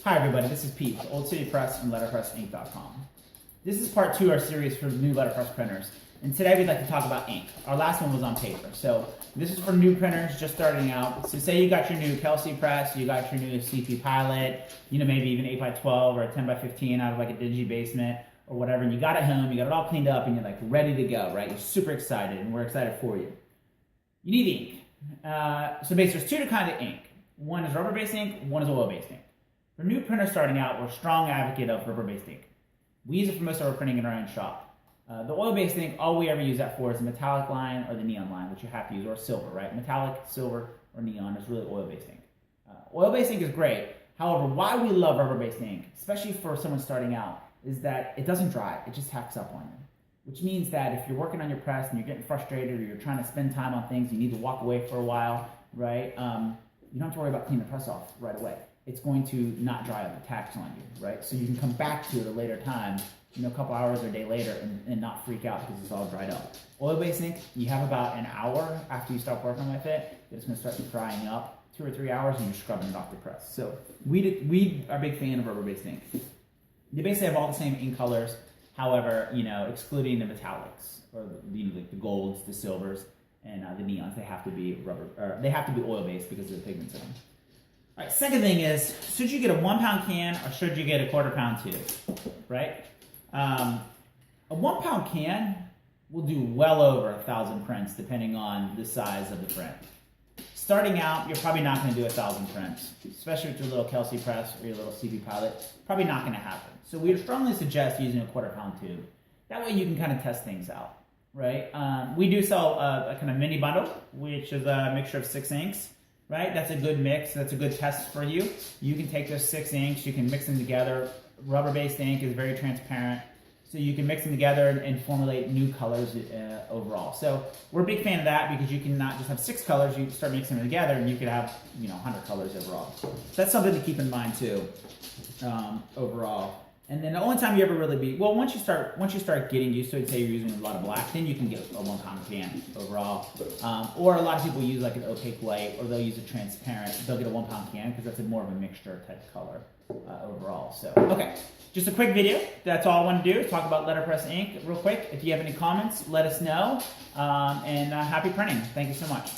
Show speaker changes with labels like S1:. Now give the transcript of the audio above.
S1: Hi everybody, this is Pete with Old City Press and LetterpressInc.com. This is part 2 of our series for new letterpress printers, and today we'd like to talk about ink. Our last one was on paper, so this is for new printers just starting out. So say you got your new Kelsey press, you got your new CP Pilot, maybe even 8x12 or a 10x15 out of like a dingy basement or whatever, and you got it home, you got it all cleaned up, and you're like ready to go, right? You're super excited, and we're excited for you. You need ink. So basically there's 2 kinds of ink. One is rubber-based ink, one is oil-based ink. For new printers starting out, we're a strong advocate of rubber-based ink. We use it for most of our printing in our own shop. The oil-based ink, all we ever use that for is the metallic line or the neon line, which you have to use, or silver, right? Metallic, silver, or neon is really oil-based ink. Oil-based ink is great. However, why we love rubber-based ink, especially for someone starting out, is that it doesn't dry. It just tacks up on you. Which means that if you're working on your press and you're getting frustrated or you're trying to spend time on things, you need to walk away for a while, right? You don't have to worry about cleaning the press off right away. It's going to not dry up the tacks on you, right? So you can come back to it at a later time, a couple hours or a day later and not freak out because it's all dried up. Oil-based ink, you have about an hour after you start working with it, it's going to start drying up, 2 or 3 hours, and you're scrubbing it off the press. So we are a big fan of rubber-based ink. They basically have all the same ink colors, however, excluding the metallics or like the golds, the silvers, and the neons. They have to be they have to be oil-based because of the pigments in them. All right, second thing is, should you get a 1 pound can or should you get a 1/4 pound tube, right? A 1 pound can will do well over 1,000 prints depending on the size of the print. Starting out, you're probably not going to do 1,000 prints, especially with your little Kelsey press or your little CP Pilot. Probably not going to happen. So we would strongly suggest using a 1/4 pound tube. That way you can kind of test things out, right? We do sell a kind of mini bundle, which is a mixture of 6 inks. Right, that's a good mix. That's a good test for you. You can take those 6 inks, you can mix them together. Rubber-based ink is very transparent, so you can mix them together and formulate new colors overall. So we're a big fan of that because you can not just have 6 colors. You start mixing them together, and you could have 100 colors overall. So that's something to keep in mind too, overall. And then the only time you ever really once you start getting used to it, say you're using a lot of black, then you can get a 1 pound can overall. Or a lot of people use like an opaque white, or they'll use a transparent. They'll get a 1 pound can because that's more of a mixture type color overall. So, okay, just a quick video. That's all I want to do is talk about Letterpress ink real quick. If you have any comments, let us know. And happy printing. Thank you so much.